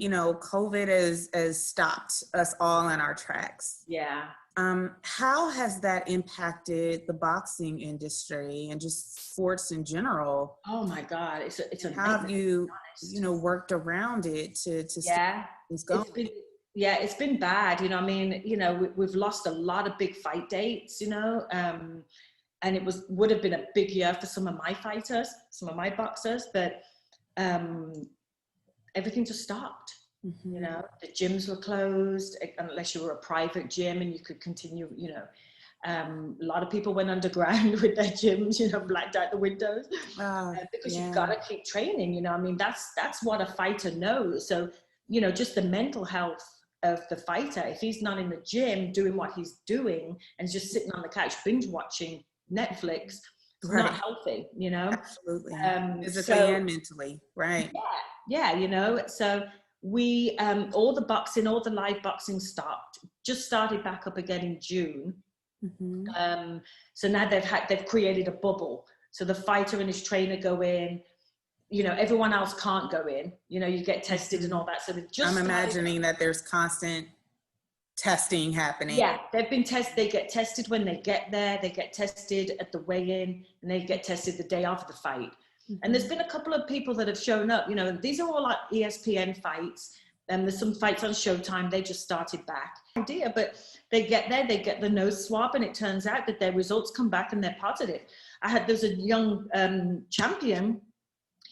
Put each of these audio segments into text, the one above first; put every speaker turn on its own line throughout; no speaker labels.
COVID has stopped us all in our tracks.
Yeah.
How has that impacted the boxing industry and just sports in general?
Oh my God, it's a
How have
nightmare,
you,
to be honest.
worked around it to
Yeah,
things going?
it's been bad. I mean, we've lost a lot of big fight dates, and it would have been a big year for some of my fighters, some of my boxers, but everything just stopped.
Mm-hmm.
The gyms were closed unless you were a private gym and you could continue. A lot of people went underground with their gyms, blacked out the windows, because you've got to keep training. I mean, that's what a fighter knows. So, just the mental health of the fighter, if he's not in the gym doing what he's doing and just sitting on the couch binge watching Netflix, it's not healthy.
Absolutely. Physically and mentally, right?
Yeah. So we all the live boxing stopped, just started back up again in June.
Mm-hmm.
So now they've created a bubble, so the fighter and his trainer go in, everyone else can't go in, you get tested and all that. So I'm
imagining that there's constant testing happening.
Yeah, they've been tested. They get tested when they get there, they get tested at the weigh-in, and they get tested the day after the fight. And there's been a couple of people that have shown up, these are all like ESPN fights, and there's some fights on Showtime, they just started back. But they get there, they get the nose swab, and it turns out that their results come back and they're positive. there's a young champion,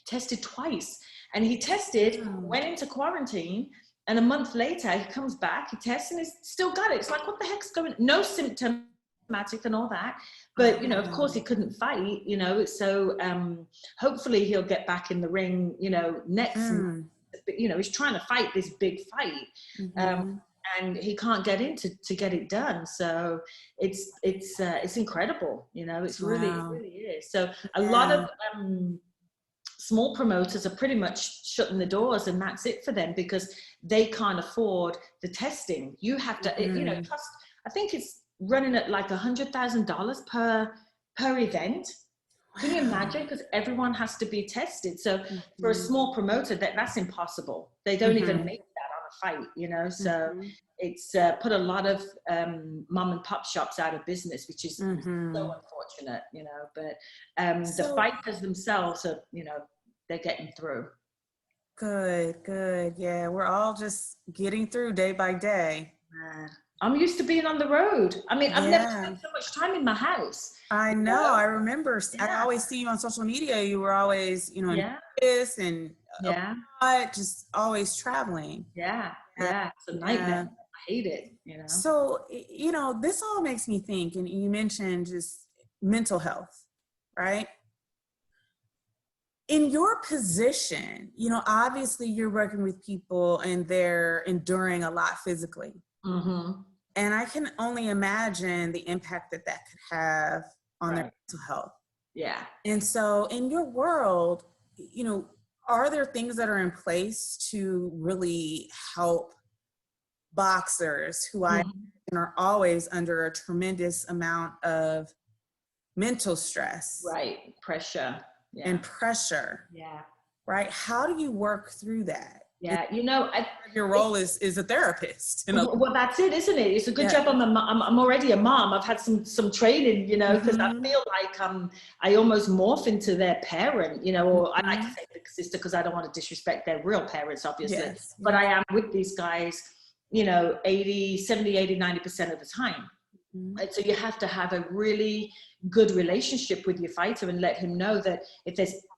tested twice, and he tested, went into quarantine, and a month later he comes back, he tests, and he's still got it. It's like, what the heck's going on? No symptomatic and all that. But, of course he couldn't fight, so hopefully he'll get back in the ring, next month. But, he's trying to fight this big fight, and he can't get in to get it done. So it's incredible, it's really, it really is. So a lot of small promoters are pretty much shutting the doors, and that's it for them, because they can't afford the testing. You have to, trust, I think it's running at like $100,000 per event. Can you imagine? Because everyone has to be tested. So for a small promoter, that's impossible. They don't even make that on a fight, so it's put a lot of mom and pop shops out of business, which is so unfortunate, but the fighters themselves are, they're getting through.
Good. Yeah, we're all just getting through day by day.
I'm used to being on the road. I mean, I've never spent so much time in my house.
I know. I remember. I always see you on social media. You were always, in this and just always traveling.
Yeah. It's a nightmare. I hate it.
So, this all makes me think, and you mentioned just mental health, right? In your position, obviously you're working with people and they're enduring a lot physically. And I can only imagine the impact that could have on their mental health.
Yeah.
And so in your world, are there things that are in place to really help boxers who I are always under a tremendous amount of mental stress?
Right. Pressure.
And pressure.
Yeah.
Right. How do you work through that?
Yeah.
Your role is a therapist.
Well, that's it, isn't it? It's a good job. I'm already a mom. I've had some training, because I feel like I almost morph into their parent, or I like to say big sister, because I don't want to disrespect their real parents, obviously. But I am with these guys, 70, 80, 90% of the time. And so you have to have a really good relationship with your fighter and let him know that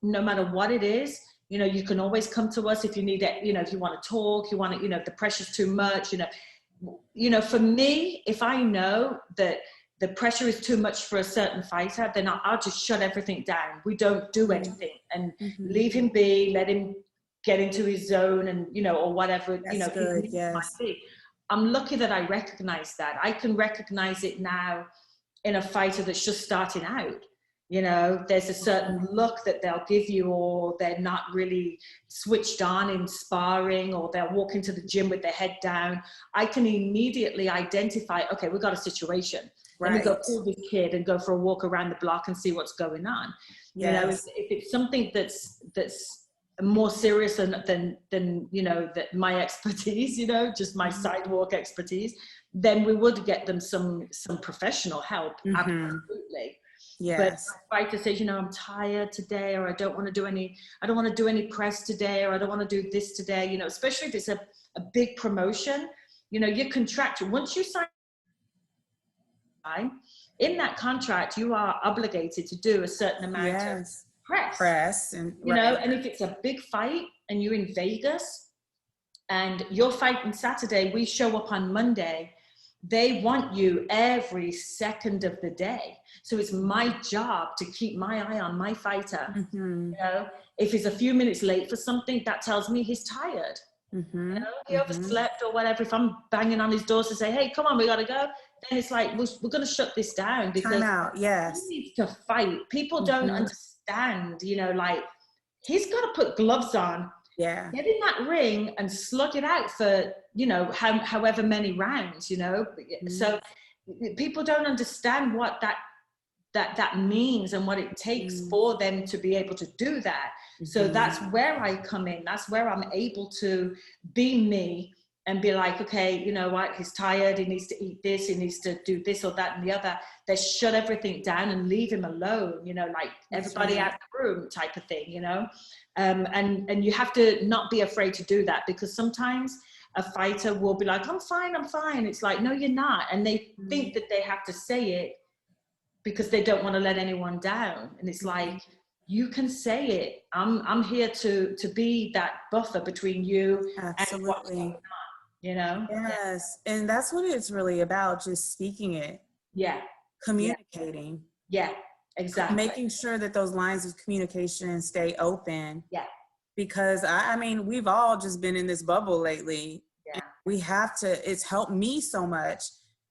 no matter what it is, you can always come to us if you need it, if you want to talk, you want to, if the pressure's too much, for me, if I know that the pressure is too much for a certain fighter, then I'll just shut everything down. We don't do anything and leave him be, let him get into his zone and, or whatever, might be. I'm lucky that I recognize that. I can recognize it now in a fighter that's just starting out. There's a certain look that they'll give you, or they're not really switched on in sparring, or they'll walk into the gym with their head down. I can immediately identify, okay, we've got a situation. Let me go pull this kid and go for a walk around the block and see what's going on. If it's something that's more serious than you know, that my expertise, you know, just my sidewalk expertise, then we would get them some professional help. Absolutely.
Yes.
But fighter says, you know, I'm tired today, or I don't want to do any press today, or I don't want to do this today, you know, especially if it's a big promotion, you know, you're contractual. Once you sign in that contract, you are obligated to do a certain amount of press,
and
you know, and if it's a big fight and you're in Vegas and you're fighting Saturday, we show up on Monday, they want you every second of the day. So it's my job to keep my eye on my fighter. You know, if he's a few minutes late for something, that tells me he's tired. You know, he overslept or whatever. If I'm banging on his doors to say, hey, come on, we gotta go, then it's like, we're going to shut this down, because he needs to fight. People don't understand, you know, like, he's got to put gloves on, get in that ring and slug it out for, you know, however many rounds, you know. So people don't understand what that means and what it takes for them to be able to do that. So that's where I come in. That's where I'm able to be me and be like, okay, you know what, he's tired, he needs to eat this, he needs to do this or that and the other. They shut everything down and leave him alone, you know, like everybody out the room type of thing, you know. And you have to not be afraid to do that, because sometimes a fighter will be like, I'm fine. It's like, no, you're not. And they think that they have to say it because they don't want to let anyone down. And it's like, you can say it. I'm here to be that buffer between you and what's going on, you know?
Yes. And that's what it's really about, just speaking it.
Yeah.
Communicating.
Yeah, exactly.
Making sure that those lines of communication stay open.
Yeah.
Because I mean, we've all just been in this bubble lately.
Yeah.
We have to, it's helped me so much.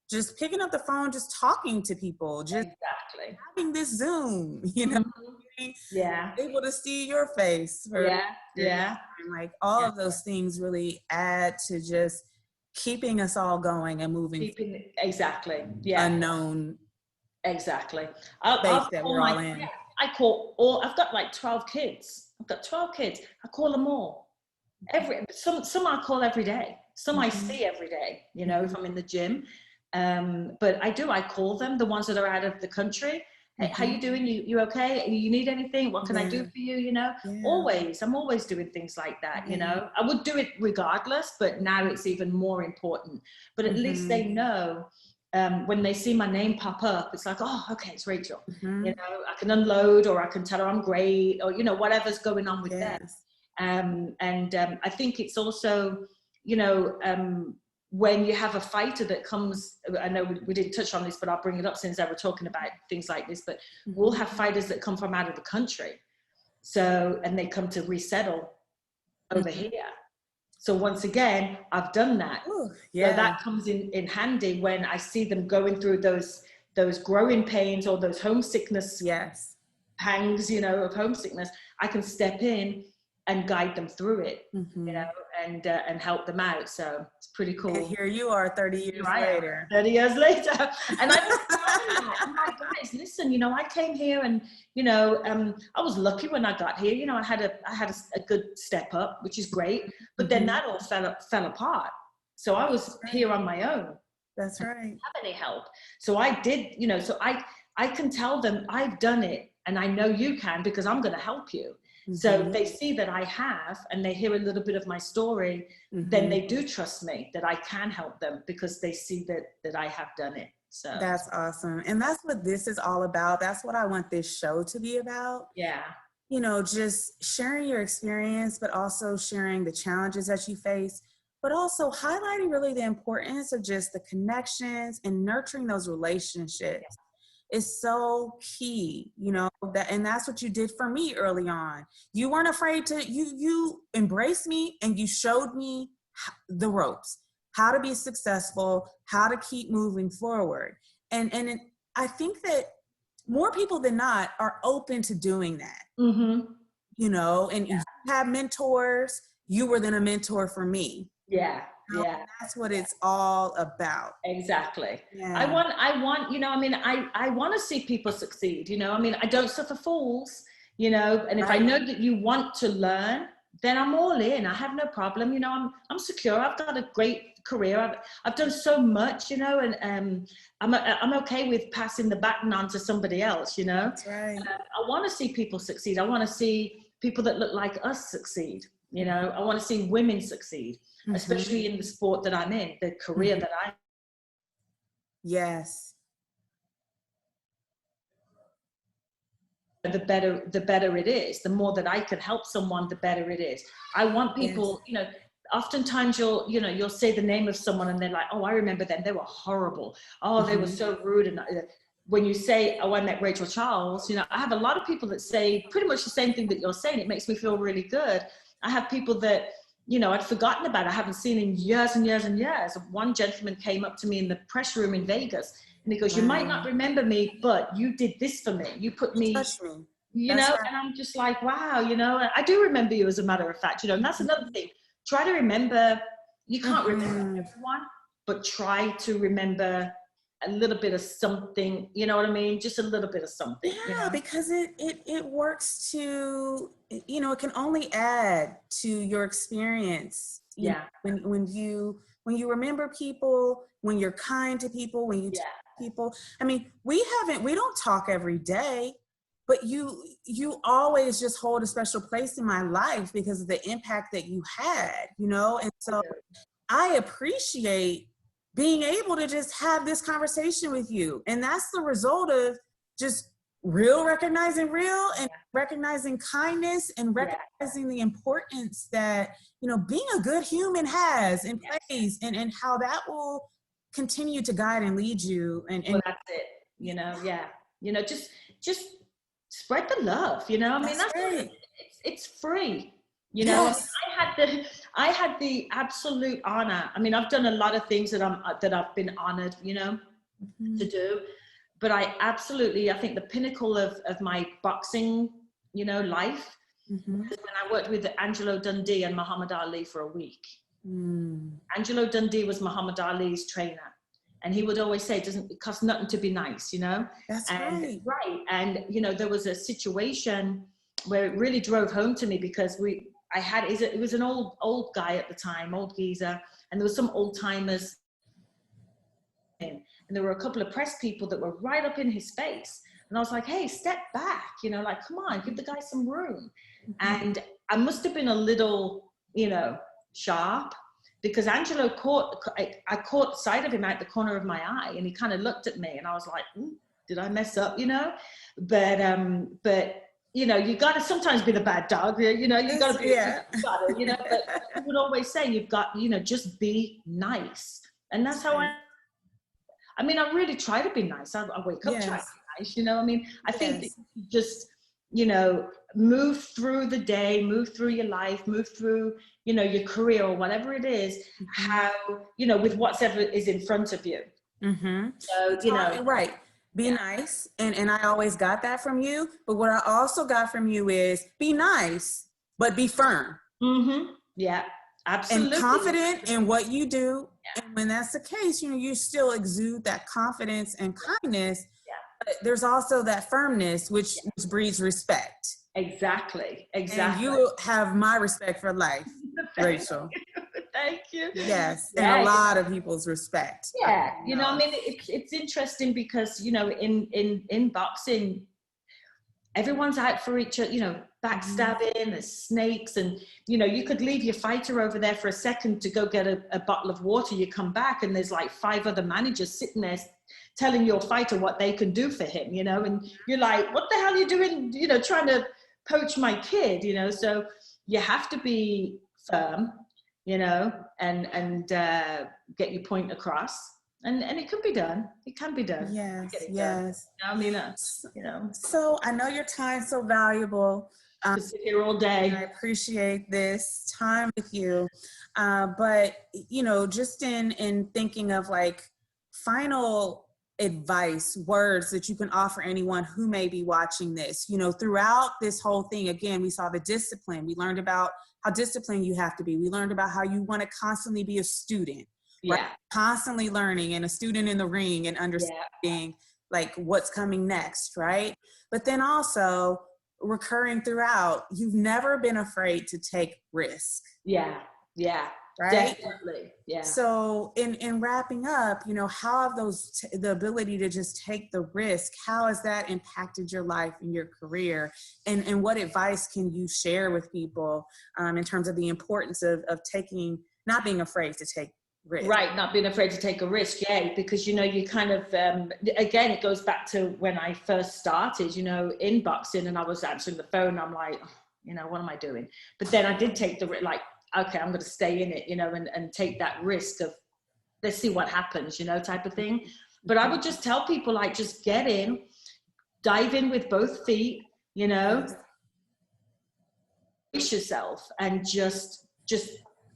Just picking up the phone, just talking to people, just having this Zoom, you know, able to see your face. Like all of those things really add to just keeping us all going and moving. Unknown.
Exactly.
That we're all in.
I call all, I've got like 12 kids. I've got 12 kids. I call them all. Some I call every day. Some I see every day, you know, if I'm in the gym. But I call them, the ones that are out of the country. Hey, how you doing? You okay? You need anything? What can I do for you? You know, I'm always doing things like that, you know. I would do it regardless, but now it's even more important. But at least they know, when they see my name pop up, it's like, oh, okay, it's Rachel. You know, I can unload, or I can tell her I'm great, or, you know, whatever's going on with them. I think it's also, you know, when you have a fighter that comes, I know we didn't touch on this, but I'll bring it up since I were talking about things like this, but we'll have fighters that come from out of the country. So, and they come to resettle over here. So once again, I've done that. So that comes in handy when I see them going through those growing pains or those homesickness pangs, you know, of homesickness. I can step in and guide them through it, you know, and help them out. So it's pretty cool.
And here you are 30 years later.
30 years later. And I just tell them that. I'm like, guys, listen, you know, I came here and, you know, I was lucky when I got here. You know, I had a good step up, which is great. But then that all fell apart. So I was here on my own.
That's right.
I didn't have any help. So I did, you know, so I can tell them I've done it, and I know you can, because I'm going to help you. So they see that I have, and they hear a little bit of my story, then they do trust me that I can help them, because they see that I have done it. So
that's awesome. And that's what this is all about. That's what I want this show to be about.
Yeah.
You know, just sharing your experience, but also sharing the challenges that you face, but also highlighting really the importance of just the connections and nurturing those relationships. Is so key, you know, and that's what you did for me early on. You weren't afraid to, you embraced me, and you showed me the ropes, how to be successful, how to keep moving forward. And I think that more people than not are open to doing that, you know, and you have mentors. You were then a mentor for me. That's what it's all about.
Exactly. I want, you know, I mean, I want to see people succeed, you know, I mean, I don't suffer fools, you know, and if I know that you want to learn, then I'm all in. I have no problem. You know, I'm secure. I've got a great career. I've done so much, you know, and I'm okay with passing the baton on to somebody else, you know.
That's right.
I want to see people succeed. I want to see people that look like us succeed. You know, I want to see women succeed, especially in the sport that I'm in, the career that I.
Yes.
The better it is. The more that I can help someone, the better it is. I want people, you know, oftentimes you'll say the name of someone and they're like, oh, I remember them, they were horrible, oh, they were so rude. And when you say, oh, I met Rachel Charles, you know, I have a lot of people that say pretty much the same thing that you're saying. It makes me feel really good. I have people that, you know, I'd forgotten about, I haven't seen in years and years and years. One gentleman came up to me in the press room in Vegas and he goes, you might not remember me, but you did this for me. You put me, you know, and I'm just like, wow, you know, I do remember you, as a matter of fact, you know, and that's another thing. Try to remember, you can't remember everyone, but try to remember a little bit of something, you know what I mean? Just a little bit of something.
Yeah,
you know?
because it works to, you know, it can only add to your experience. You know, when you remember people, when you're kind to people, when you talk to people. I mean, we don't talk every day, but you always just hold a special place in my life because of the impact that you had, you know? And so I appreciate being able to just have this conversation with you. And that's the result of just recognizing real and recognizing kindness and recognizing the importance that, you know, being a good human has and plays and how that will continue to guide and lead you. And
well, that's it, you know, you know, just spread the love, you know, I mean, that's right. It's free. You know, I had the absolute honor. I mean, I've done a lot of things that I've been honored, you know, to do. But I think the pinnacle of my boxing, you know, life was when I worked with Angelo Dundee and Muhammad Ali for a week. Angelo Dundee was Muhammad Ali's trainer. And he would always say, it doesn't cost nothing to be nice, you know?
That's
right. And, you know, there was a situation where it really drove home to me because it was an old guy at the time, old geezer, and there was some old timers, and there were a couple of press people that were right up in his face. And I was like, hey, step back, you know, like, come on, give the guy some room. And I must have been a little, you know, sharp, because Angelo I caught sight of him out the corner of my eye, and he kind of looked at me, and I was like, did I mess up, you know? But you know, you got to sometimes be the bad dog, you know, you got to be, you know, but I would always say, you've got, you know, just be nice. And that's how I mean, I really try to be nice. I wake up trying to be nice, you know, I mean, I think that you just, you know, move through the day, move through your life, move through, you know, your career or whatever it is, how, you know, with whatever is in front of you. So, you know.
Right. Be nice. And I always got that from you. But what I also got from you is be nice, but be firm.
Yeah, absolutely.
And confident in what you do. And when that's the case, you know, you still exude that confidence and kindness. But there's also that firmness, which breeds respect.
Exactly.
And you have my respect for life, Rachel.
Thank you.
Yes, and a lot of people's respect.
Yeah, you know, I mean, it's interesting because, you know, in boxing, everyone's out for each other, you know, backstabbing, there's snakes, and, you know, you could leave your fighter over there for a second to go get a bottle of water, you come back and there's like 5 other managers sitting there telling your fighter what they can do for him, you know, and you're like, what the hell are you doing, you know, trying to poach my kid, you know? So you have to be firm, you know, and get your point across, and it can be done. It can be done.
Yes.
Done. You know, I mean, you know.
So I know your time's so valuable.
To sit here all day.
I appreciate this time with you, but you know, just in thinking of like final advice, words that you can offer anyone who may be watching this, you know, throughout this whole thing, again, we saw the discipline. We learned about how disciplined you have to be. We learned about how you want to constantly be a student, right? Constantly learning, and a student in the ring, and understanding like what's coming next, right? But then also recurring throughout, you've never been afraid to take risk.
Yeah.
Right.
Definitely. Yeah.
So in wrapping up, how have the ability to just take the risk, how has that impacted your life and your career? And what advice can you share with people in terms of the importance of not being afraid to take risk?
Right, not being afraid to take a risk, yeah, because you kind of again, it goes back to when I first started, in boxing, and I was answering the phone. I'm like, what am I doing? But then I did take the risk, like, okay, I'm going to stay in it, and take that risk of, let's see what happens, type of thing. But I would just tell people, like, just get in, dive in with both feet, brace yourself, and just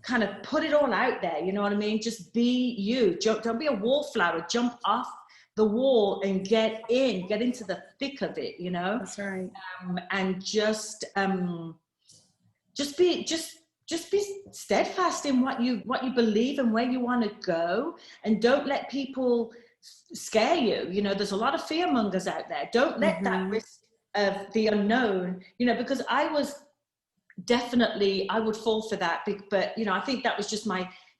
kind of put it all out there, you know what I mean? Just be you. Don't be a wallflower. Jump off the wall and get into the thick of it,
That's right.
And just be steadfast in what you believe and where you want to go, and don't let people scare you. There's a lot of fear mongers out there. Don't let that risk of the unknown, because I would fall for that, but I think that was just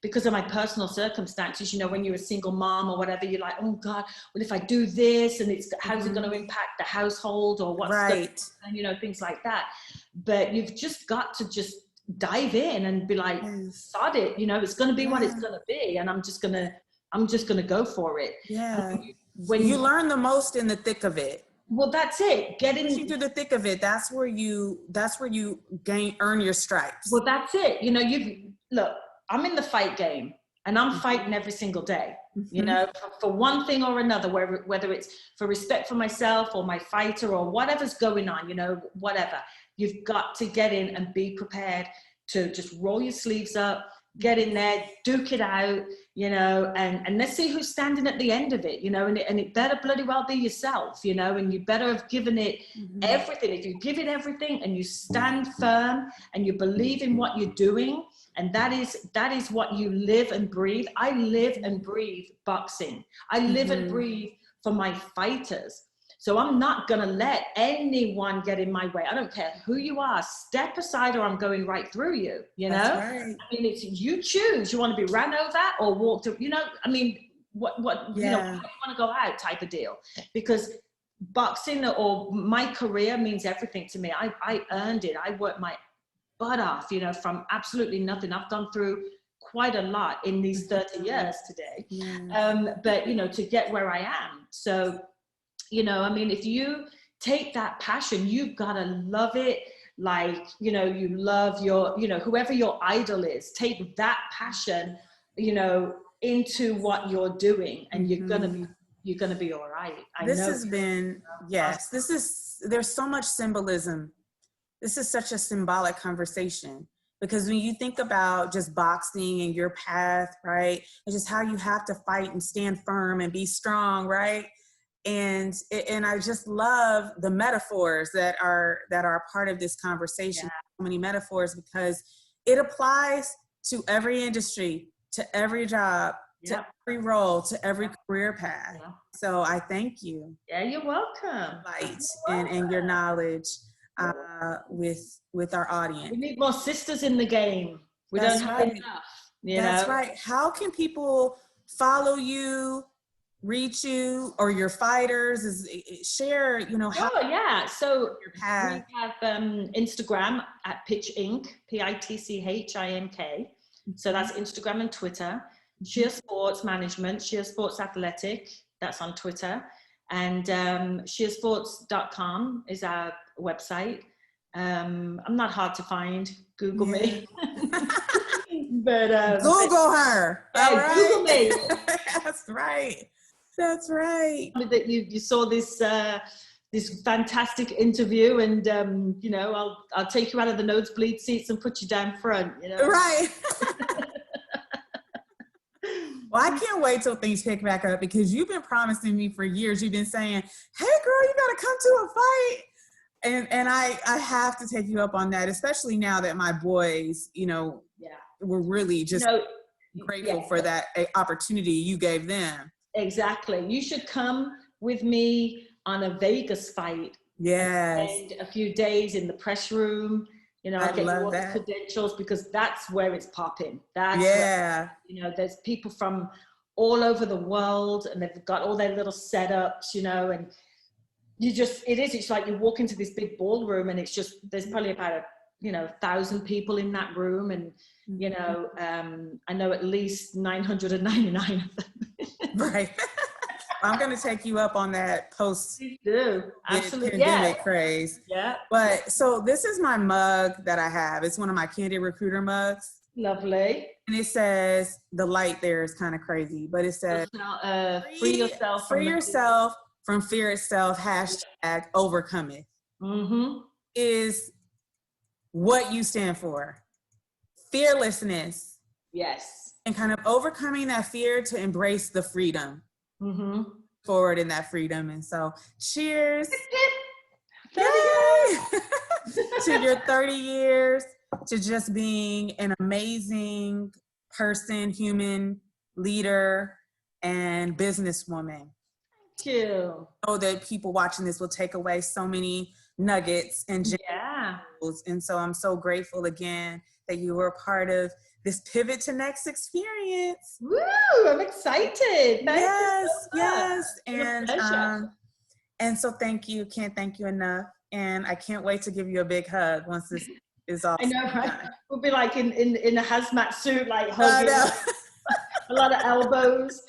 because of my personal circumstances. When you're a single mom or whatever, you're like, oh God, well, if I do this, and how's it going to impact the household, or what's things like that. But you've just got to just dive in and be like, sod it, it's going to be what it's going to be, and I'm just going to go for it. When
you learn the most in the thick of it.
Well, that's it. Getting
through the thick of it. That's where you earn your stripes.
Well, that's it. Look, I'm in the fight game, and I'm fighting every single day, for one thing or another, whether it's for respect for myself or my fighter or whatever's going on, whatever. You've got to get in and be prepared to just roll your sleeves up, get in there, duke it out, and let's see who's standing at the end of it, and it better bloody well be yourself, and you better have given it everything. If you give it everything and you stand firm and you believe in what you're doing, and that is what you live and breathe. I live and breathe boxing. I live and breathe for my fighters. So I'm not going to let anyone get in my way. I don't care who you are. Step aside, or I'm going right through you,
That's right.
I mean, it's you choose. You want to be ran over or walk through, I mean, what you want to go out type of deal. Because boxing or my career means everything to me. I earned it. I worked my butt off, from absolutely nothing. I've gone through quite a lot in these 30 years today. But, to get where I am. So, I mean, if you take that passion, you've got to love it. Like, you love your, whoever your idol is, take that passion, into what you're doing, and you're going to be all right.
There's so much symbolism. This is such a symbolic conversation, because when you think about just boxing and your path, right, and just how you have to fight and stand firm and be strong, right? And I just love the metaphors that are part of this conversation. So many metaphors, because it applies to every industry, to every job, to every role, to every career path. So I thank you.
Yeah, you're welcome.
And your knowledge with our audience.
We need more sisters in the game. We don't have enough.
That's right. How can people follow you, reach you, or your fighters? Share, how.
Oh yeah. So we have Instagram at Pitch Inc. PITCHINK. So that's Instagram and Twitter. Sheer Sports Management, Sheer Sports Athletic. That's on Twitter. And sheersports.com is our website. I'm not hard to find. Google me. But
Google her.
All right. Google me.
That's right. That's right.
That you saw this this fantastic interview, and I'll take you out of the nosebleed seats and put you down front.
Right. Well, I can't wait till things pick back up, because you've been promising me for years. You've been saying, "Hey, girl, you got to come to a fight," and I have to take you up on that, especially now that my boys, were really just grateful for that opportunity you gave them.
Exactly. You should come with me on a Vegas fight
Yes.
And a few days in the press room. You know, I get you
love
all the
that.
credentials because that's where it's popping. That's
Yeah.
where, you know, there's people from all over the world and they've got all their little setups, you know, and it's like you walk into this big ballroom and it's just, there's probably about 1,000 people in that room. And, you know, I know at least 999 of them.
Right. I'm going to take you up on that post
Absolutely.
pandemic craze.
Yeah.
But so this is my mug that I have. It's one of my Candid recruiter mugs.
Lovely.
And it says, the light there is kind of crazy, but it says,
free yourself
from fear itself, hashtag overcoming. Is what you stand for. Fearlessness.
Yes.
And kind of overcoming that fear to embrace the freedom. Forward in that freedom. And so cheers. Yay! To your 30 years, to just being an amazing person, human leader, and businesswoman.
Thank you.
I know that people watching this will take away so many nuggets and gems. And so I'm so grateful again that you were a part of this Pivot to Next experience.
Woo! I'm excited.
Thank you so
much.
And so thank you. Can't thank you enough. And I can't wait to give you a big hug once this is all.
I know, right? We'll be like in a hazmat suit, like hugging a lot of elbows.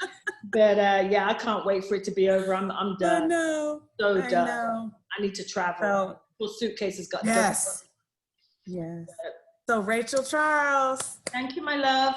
But yeah, I can't wait for it to be over. I'm done.
I know.
So
I
done.
know.
I need to travel. Full suitcase has got
Yes. So Rachel Charles.
Thank you, my love.